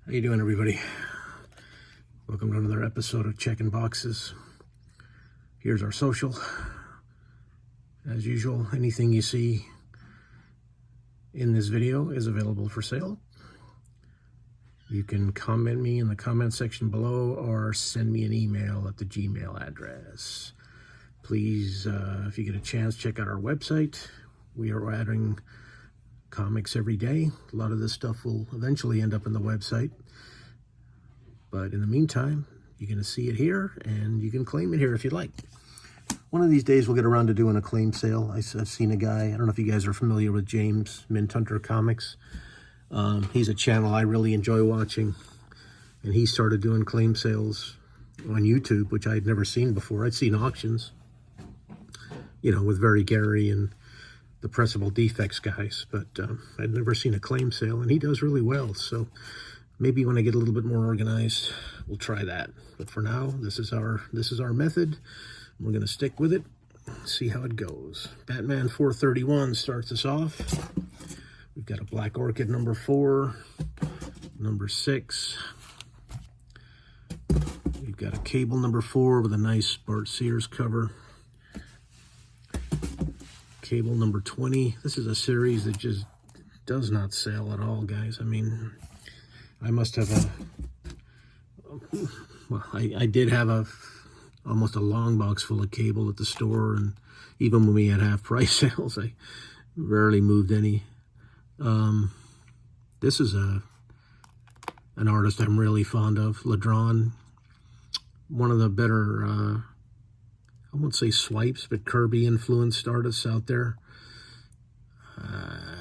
How you doing, everybody? Welcome to another episode of Checking Boxes. Here's our social. As usual, anything you see in this video is available for sale. You can comment me in the comment section below or send me an email at the Gmail address. Please, if you get a chance, check out our website. We are adding comics every day. A lot of this stuff will eventually end up in the website. But in the meantime, you're going to see it here, and you can claim it here if you'd like. One of these days, we'll get around to doing a claim sale. I've seen a guy, I don't know if you guys are familiar with James Minthunter Comics. He's a channel I really enjoy watching, and he started doing claim sales on YouTube, which I'd never seen before. I'd seen auctions, you know, with Very Gary and the Pressable Defects guys, but I'd never seen a claim sale, and he does really well. So maybe when I get a little bit more organized, we'll try that. But for now, this is our method. We're going to stick with it, see how it goes. Batman 431 starts us off. We've got a Black Orchid number 4, number 6. We've got a Cable number 4 with a nice Bart Sears cover. Cable number 20. This is a series that just does not sell at all, guys. I mean, I must have I did have almost a long box full of Cable at the store, and even when we had half price sales, I rarely moved any. This is an artist I'm really fond of, Ladron. One of the better, I won't say swipes, but Kirby influenced artists out there.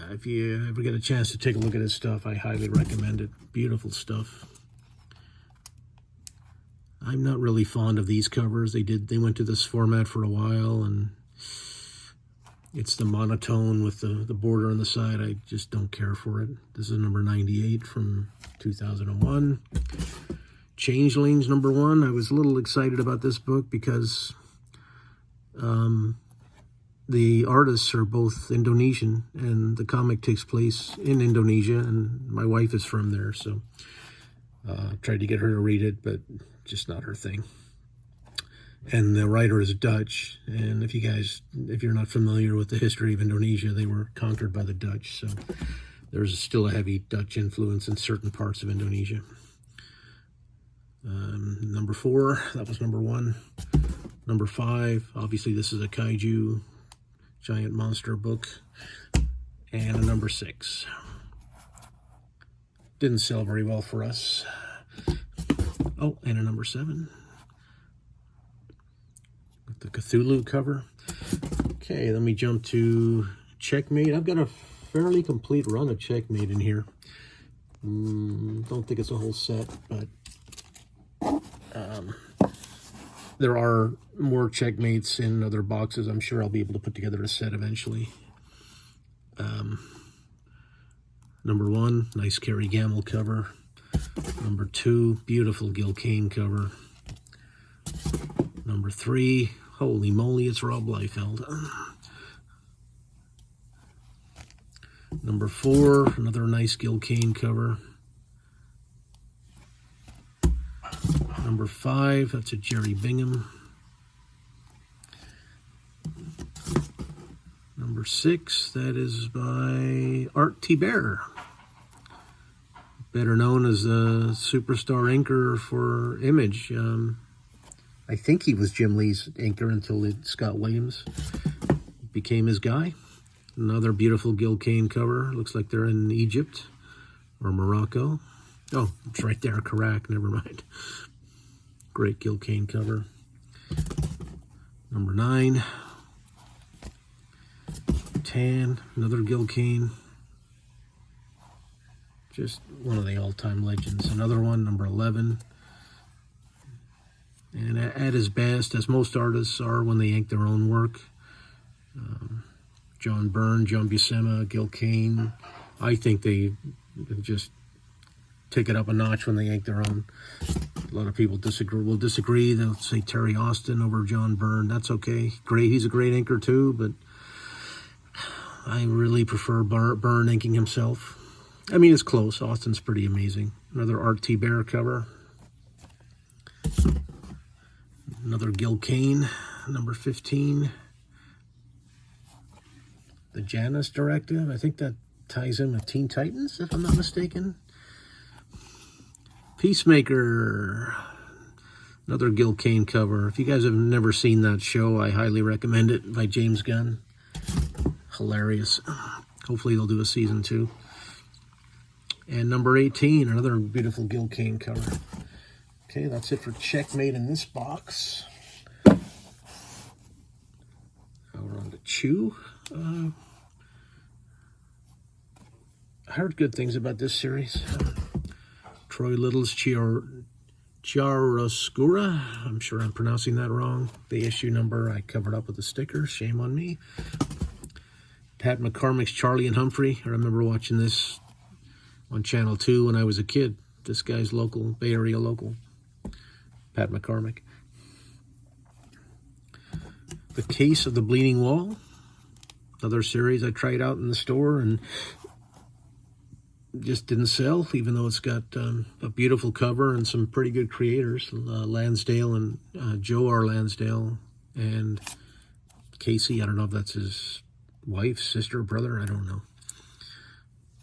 If you ever get a chance to take a look at his stuff, I highly recommend it. Beautiful stuff. I'm not really fond of these covers. They went to this format for a while, and it's the monotone with the border on the side. I just don't care for it. This is number 98 from 2001. Changelings number 1. I was a little excited about this book because the artists are both Indonesian, and the comic takes place in Indonesia, and my wife is from there, so tried to get her to read it, but just not her thing. And the writer is Dutch, and if you're not familiar with the history of Indonesia, they were conquered by the Dutch, so there's still a heavy Dutch influence in certain parts of Indonesia. Number 4, that was number 1. Number 5, obviously this is a kaiju giant monster book. And a number 6. Didn't sell very well for us. Oh, and a number 7. With the Cthulhu cover. Okay, let me jump to Checkmate. I've got a fairly complete run of Checkmate in here. Don't think it's a whole set, but there are more Checkmates in other boxes. I'm sure I'll be able to put together a set eventually. Number 1, nice Kerry Gamble cover. Number 2, beautiful Gil Kane cover. Number 3, holy moly, it's Rob Liefeld. Number 4, another nice Gil Kane cover. Number 5, that's a Jerry Bingham. Number 6, that is by Art Thibert, better known as the superstar inker for Image. I think he was Jim Lee's inker until Scott Williams became his guy. Another beautiful Gil Kane cover. Looks like they're in Egypt or Morocco. Oh, it's right there, Iraq, never mind. Great Gil Kane cover. Number 9. Tan, another Gil Kane. Just one of the all-time legends. Another one, number 11. And at his best, as most artists are when they ink their own work. John Byrne, John Buscema, Gil Kane. I think they just take it up a notch when they ink their own. A lot of people will disagree. They'll say Terry Austin over John Byrne. That's okay. Great, he's a great inker too, but I really prefer Byrne inking himself. I mean, it's close. Austin's pretty amazing. Another Art T. Bear cover. Another Gil Kane, number 15. The Janus Directive. I think that ties in with Teen Titans, if I'm not mistaken. Peacemaker. Another Gil Kane cover. If you guys have never seen that show, I highly recommend it, by James Gunn. Hilarious. Hopefully they'll do a season 2. And number 18, another beautiful Gil Kane cover. Okay, that's it for Checkmate in this box. Now we're on to Chew. I heard good things about this series. Troy Little's Chiaroscura. I'm sure I'm pronouncing that wrong. The issue number I covered up with a sticker. Shame on me. Pat McCormick's Charlie and Humphrey. I remember watching this on Channel 2 when I was a kid. This guy's local, Bay Area local. Pat McCormick. The Case of the Bleeding Wall. Another series I tried out in the store and just didn't sell, even though it's got a beautiful cover and some pretty good creators. Lansdale and Joe R. Lansdale and Casey. I don't know if that's his wife, sister, brother. I don't know.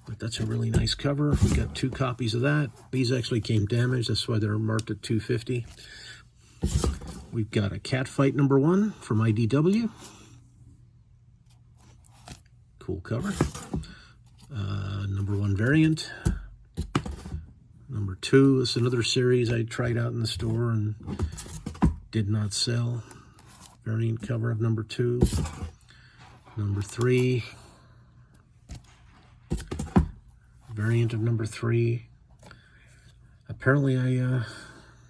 But that's a really nice cover. We got 2 copies of that. These actually came damaged. That's why they're marked at $2.50. We've got a Catfight number 1 from IDW. Cool cover. Number 1 variant. Number 2, this is another series I tried out in the store and did not sell. Variant cover of number 2. Number 3. Variant of number 3. Apparently I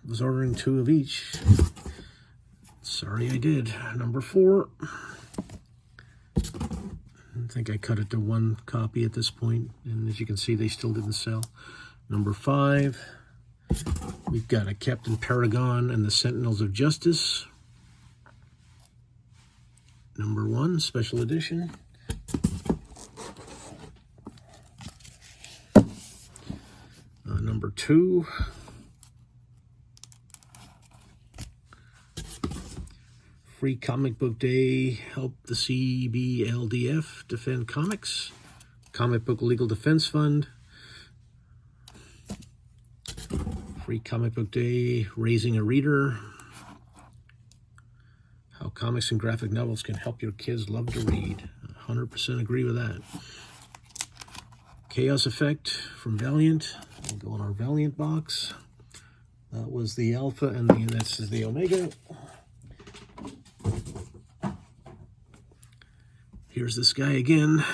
was ordering 2 of each. Sorry I did. Number 4. I think I cut it to 1 copy at this point, and as you can see, they still didn't sell. Number 5, we've got a Captain Paragon and the Sentinels of Justice. Number 1, special edition. Number 2, Free Comic Book Day, help the CBLDF defend comics. Comic Book Legal Defense Fund. Free Comic Book Day, Raising a Reader. How comics and graphic novels can help your kids love to read. 100% agree with that. Chaos Effect from Valiant. We'll go in our Valiant box. That was the Alpha, and this is the Omega. Here's this guy again.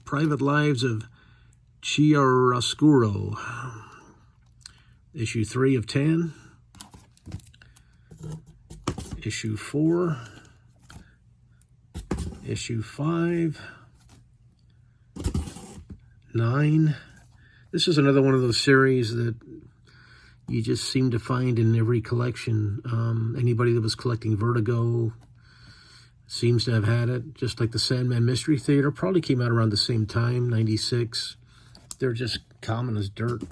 Private Lives of Chiaroscuro. Issue 3 of 10. Issue 4. Issue 5. 9. This is another one of those series that you just seem to find in every collection. Anybody that was collecting Vertigo seems to have had it, just like the Sandman Mystery Theater. Probably came out around the same time, 96. They're just common as dirt.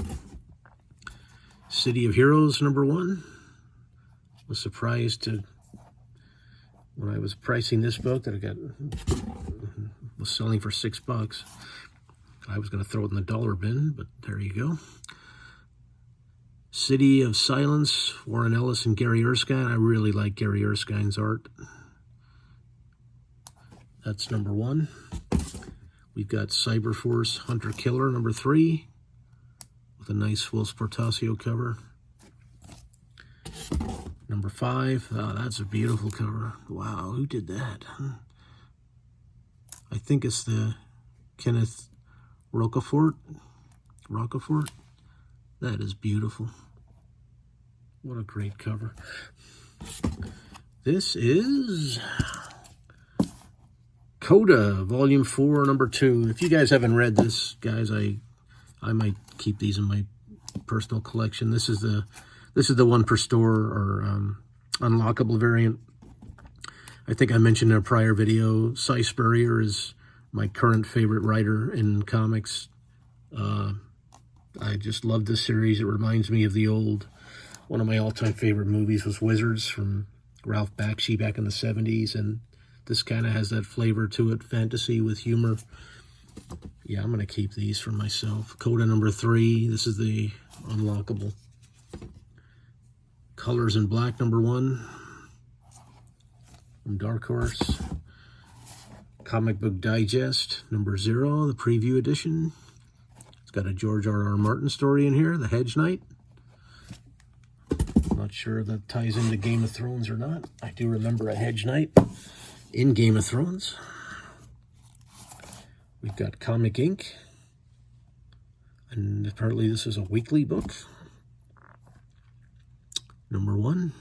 City of Heroes, number 1. Was surprised to, when I was pricing this book, that was selling for $6. I was going to throw it in the dollar bin, but there you go. City of Silence, Warren Ellis and Gary Erskine. I really like Gary Erskine's art. That's number 1. We've got Cyberforce Hunter Killer, number 3, with a nice Will Sportasio cover. Number 5. Oh, that's a beautiful cover. Wow, who did that? I think it's the Kenneth Rocafort. That is beautiful. What a great cover. This is Coda, Volume 4, Number 2. If you guys haven't read this, guys, I might keep these in my personal collection. This is the one per store or unlockable variant. I think I mentioned in a prior video, Cy Spurrier is my current favorite writer in comics. I just love this series. It reminds me of one of my all-time favorite movies was Wizards from Ralph Bakshi back in the 70s, and this kind of has that flavor to it, fantasy with humor. Yeah, I'm going to keep these for myself. Coda number 3, this is the unlockable. Colors in Black number 1 from Dark Horse. Comic Book Digest number 0, the preview edition. It's got a George R.R. Martin story in here, The Hedge Knight. Not sure if that ties into Game of Thrones or not. I do remember a Hedge Knight in Game of Thrones. We've got Comic Inc. And apparently this is a weekly book. Number 1.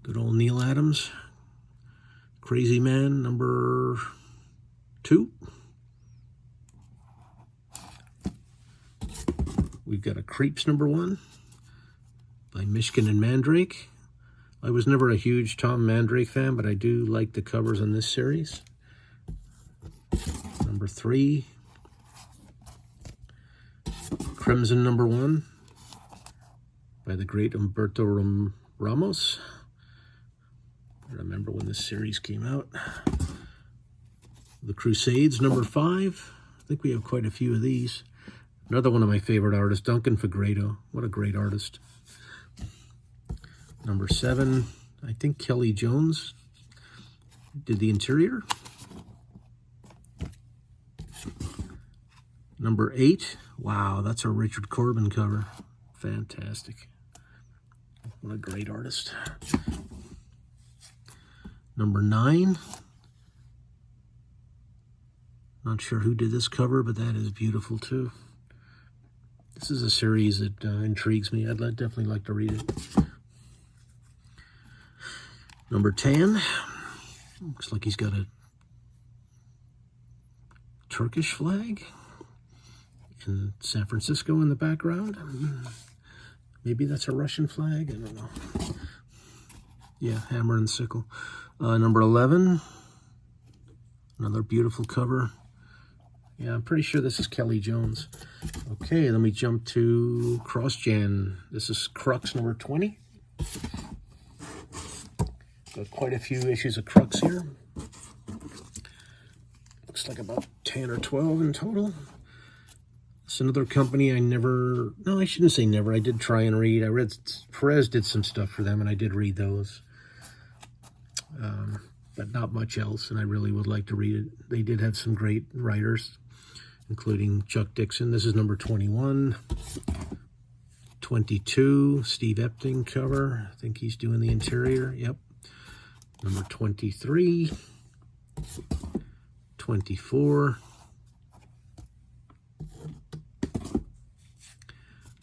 Good old Neil Adams. Crazy Man, number 2. We've got a Creeps number 1 by Mishkin and Mandrake. I was never a huge Tom Mandrake fan, but I do like the covers on this series. Number 3. Crimson number 1 by the great Humberto Ramos. I remember when this series came out. The Crusades number 5. I think we have quite a few of these. Another one of my favorite artists, Duncan Fegredo. What a great artist. Number 7, I think Kelly Jones did the interior. Number 8, wow, that's a Richard Corbin cover. Fantastic. What a great artist. Number 9, not sure who did this cover, but that is beautiful too. This is a series that intrigues me. I'd definitely like to read it. Number 10, looks like he's got a Turkish flag in San Francisco in the background. Maybe that's a Russian flag, I don't know. Yeah, hammer and sickle. Number 11, another beautiful cover. Yeah, I'm pretty sure this is Kelly Jones. Okay, let me jump to CrossGen. This is Crux number 20. Got quite a few issues of Crux here. Looks like about 10 or 12 in total. It's another company I shouldn't say never. I did try and read. I read, Perez did some stuff for them, and I did read those. But not much else, and I really would like to read it. They did have some great writers, including Chuck Dixon. This is number 21. 22, Steve Epting cover. I think he's doing the interior. Yep. Number 23. 24.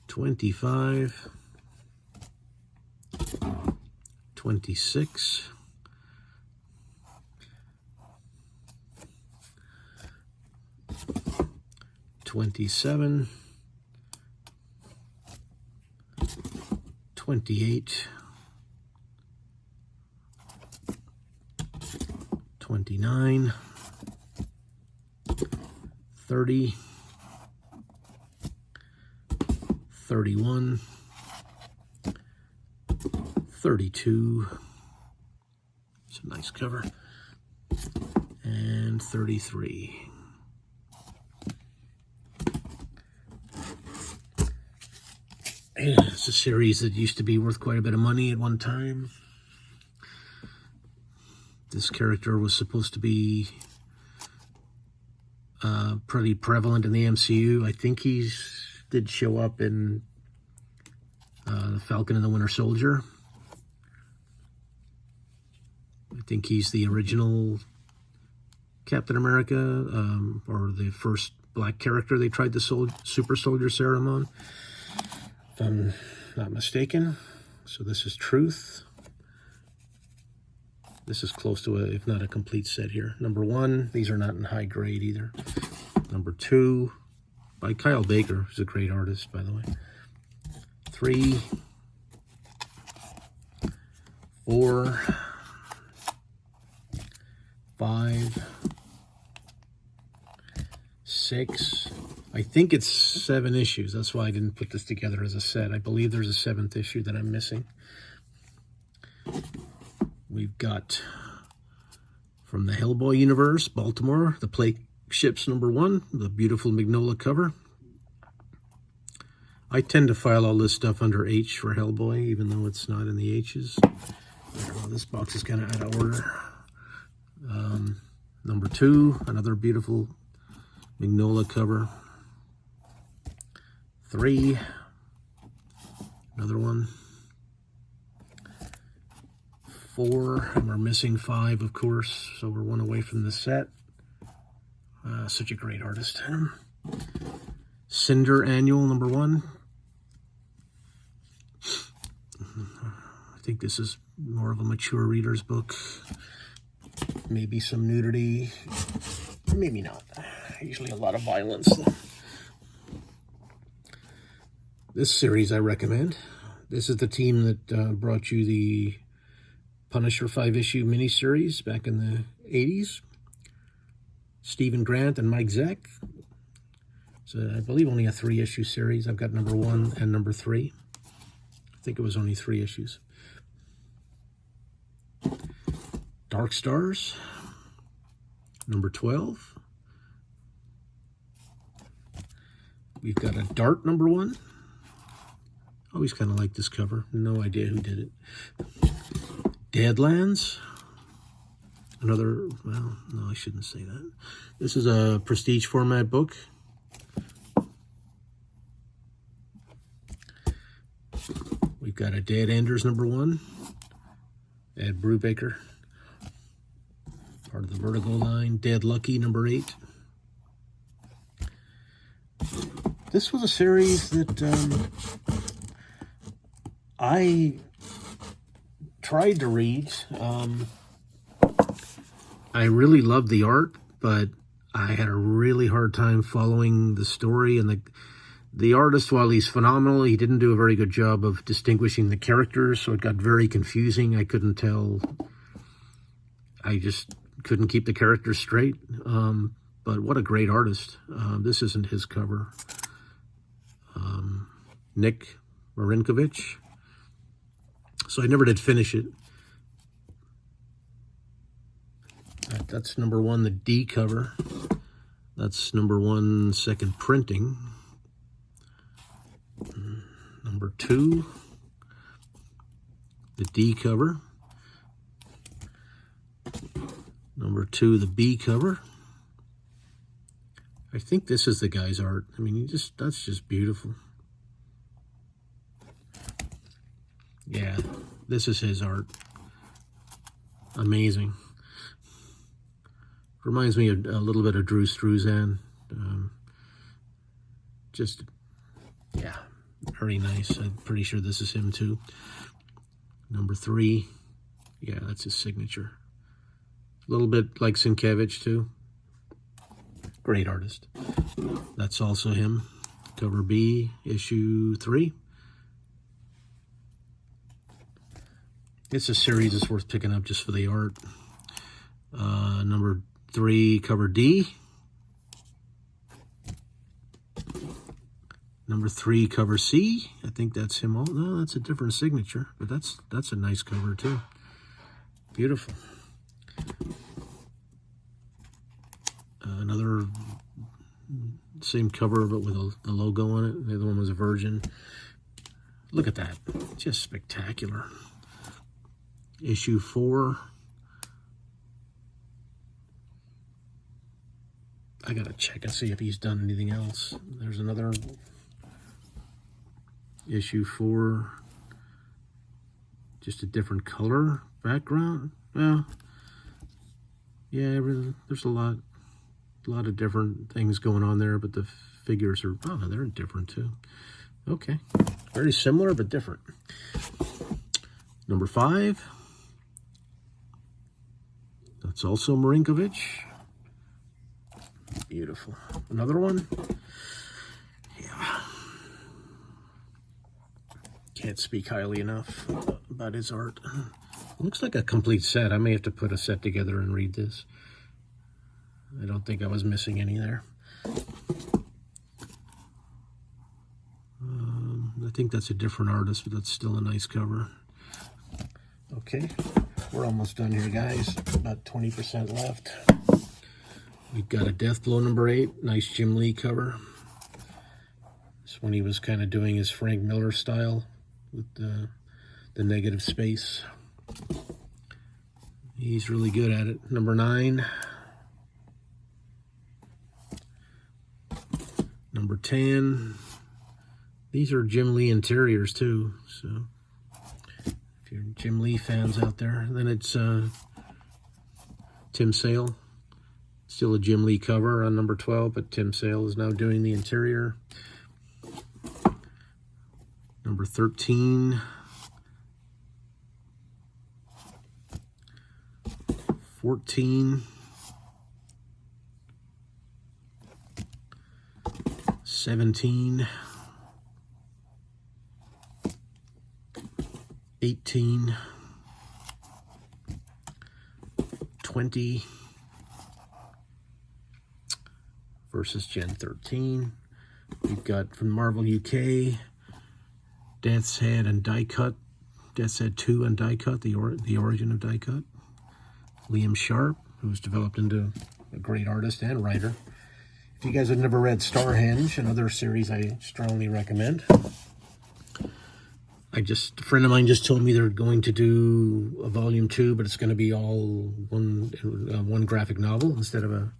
25. 26. 27, 28, 29, 30, 31, 32, it's a nice cover, and 33. Yeah, it's a series that used to be worth quite a bit of money at one time. This character was supposed to be pretty prevalent in the MCU. I think did show up in The Falcon and the Winter Soldier. I think he's the original Captain America, or the first black character they tried the super soldier serum on, if I'm not mistaken. So this is Truth. This is close to if not a complete set here. Number 1, these are not in high grade either. Number 2, by Kyle Baker, who's a great artist, by the way. 3, 4, 5, 6. I think it's 7 issues. That's why I didn't put this together as a set. I believe there's a 7th issue that I'm missing. We've got from the Hellboy universe, Baltimore, the Plague Ships #1, the beautiful Mignola cover. I tend to file all this stuff under H for Hellboy, even though it's not in the H's. I don't know, this box is kind of out of order. #2, another beautiful Mignola cover. 3, another one. 4, and we're missing 5, of course, so we're 1 away from the set. Such a great artist. Cinder Annual #1. I think this is more of a mature reader's book. Maybe some nudity, maybe not. Usually a lot of violence. This series I recommend. This is the team that brought you the Punisher 5-issue miniseries back in the 80s. Stephen Grant and Mike Zeck. So I believe only a 3-issue series. I've got #1 and #3. I think it was only 3 issues. Dark Stars, #12. We've got a Dart #1. Always kind of like this cover. No idea who did it. Deadlands. Another, well, no, I shouldn't say that. This is a prestige format book. We've got a Dead Enders #1. Ed Brubaker. Part of the Vertigo line. Dead Lucky #8. This was a series that I tried to read. I really loved the art, but I had a really hard time following the story. And the artist, while he's phenomenal, he didn't do a very good job of distinguishing the characters, so it got very confusing. I couldn't tell. I just couldn't keep the characters straight. But what a great artist. This isn't his cover. Nick Marinkovich. So I never did finish it. That's #1, the D cover. That's #1, second printing. #2, the D cover. #2, the B cover. I think this is the guy's art. I mean, that's just beautiful. Yeah, this is his art. Amazing. Reminds me of a little bit of Drew Struzan. Just, yeah, very nice. I'm pretty sure this is him too. #3, yeah, that's his signature. A little bit like Sienkiewicz too. Great artist. That's also him. Cover B, issue 3. It's a series that's worth picking up just for the art. #3, cover D. #3, cover C. I think that's him. Oh, no, that's a different signature, but that's a nice cover too. Beautiful. Another same cover, but with the logo on it. The other one was a Virgin. Look at that. Just spectacular. Issue 4. I gotta check and see if he's done anything else. There's another issue 4. Just a different color background. Well, yeah, there's a lot of different things going on there, but the figures are, oh, they're different too. Okay, very similar but different. #5. That's also Marinkovich. Beautiful. Another one. Yeah. Can't speak highly enough about his art. Looks like a complete set. I may have to put a set together and read this. I don't think I was missing any there. think that's a different artist, but that's still a nice cover. Okay, we're almost done here, guys. About 20% left. We've got a Death Blow number 8. Nice Jim Lee cover. This one he was kind of doing his Frank Miller style with the negative space. He's really good at it. Number 9. Number 10. These are Jim Lee interiors too, so if you're Jim Lee fans out there. And then it's Tim Sale. Still a Jim Lee cover on number 12, but Tim Sale is now doing the interior. Number 13. 14. 17. 18. 20. Versus Gen 13. We've got from Marvel UK, Death's Head and Die Cut. Death's Head 2 and Die Cut, the origin of Die Cut. Liam Sharp, who's developed into a great artist and writer. If you guys have never read Starhenge, another series I strongly recommend. A friend of mine just told me they're going to do a volume 2, but it's going to be all one graphic novel instead of a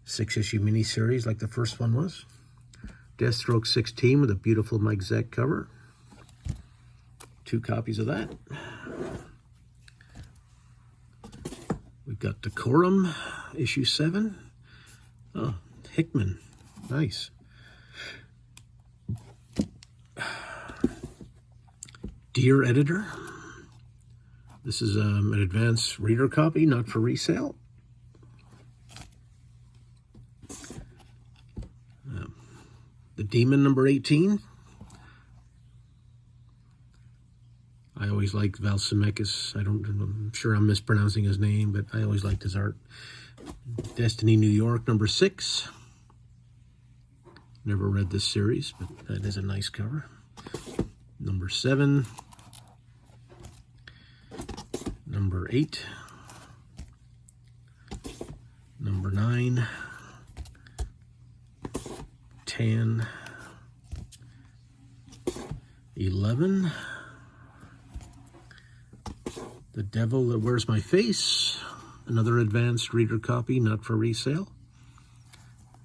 6-issue miniseries like the first one was. Deathstroke 16 with a beautiful Mike Zeck cover. 2 copies of that. We've got Decorum, issue 7. Oh, Hickman. Nice. Dear Editor. This is an advanced reader copy, not for resale. The Demon number 18. I always liked Val Zemeckis. I'm sure I'm mispronouncing his name, but I always liked his art. Destiny New York number 6. Never read this series, but that is a nice cover. Number 7. Number 8. Number 9. 10. 11. The Devil That Wears My Face. Another advanced reader copy, not for resale.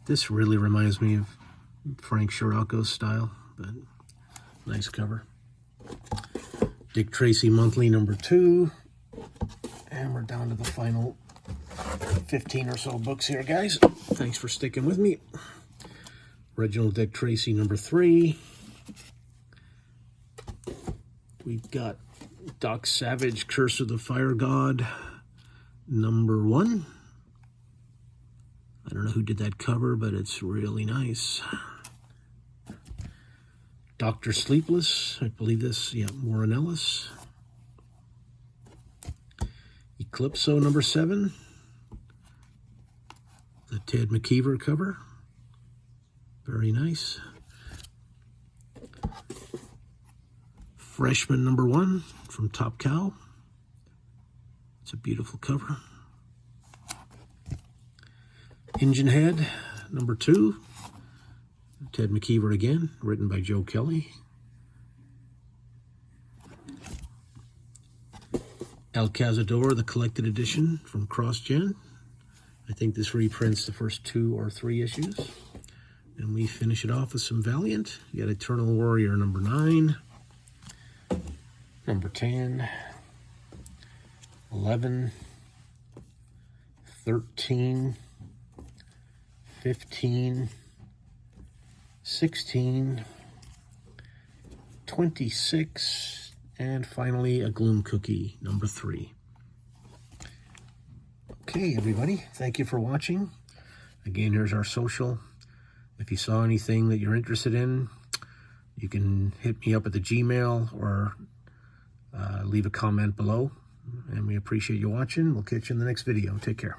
This really reminds me of Frank Scirocco's style, but nice cover. Dick Tracy Monthly number 2. And we're down to the final 15 or so books here, guys. Thanks for sticking with me. Original Dick Tracy number 3. We've got Doc Savage, Curse of the Fire God number 1. I don't know who did that cover, but it's really nice. Dr. Sleepless, I believe this, yeah, Warren Ellis. Eclipso number 7. The Ted McKeever cover. Very nice. Freshman number 1 from Top Cow. It's a beautiful cover. Engine Head number 2. Ted McKeever again, written by Joe Kelly. El Cazador, the collected edition from CrossGen. I think this reprints the first 2 or 3 issues. And we finish it off with some Valiant. You got Eternal Warrior number 9. Number 10. 11. 13. 15. 16. 26. And finally, a Gloom Cookie, number 3. Okay, everybody, thank you for watching. Again, here's our social. If you saw anything that you're interested in, you can hit me up at the Gmail or leave a comment below. And we appreciate you watching. We'll catch you in the next video. Take care.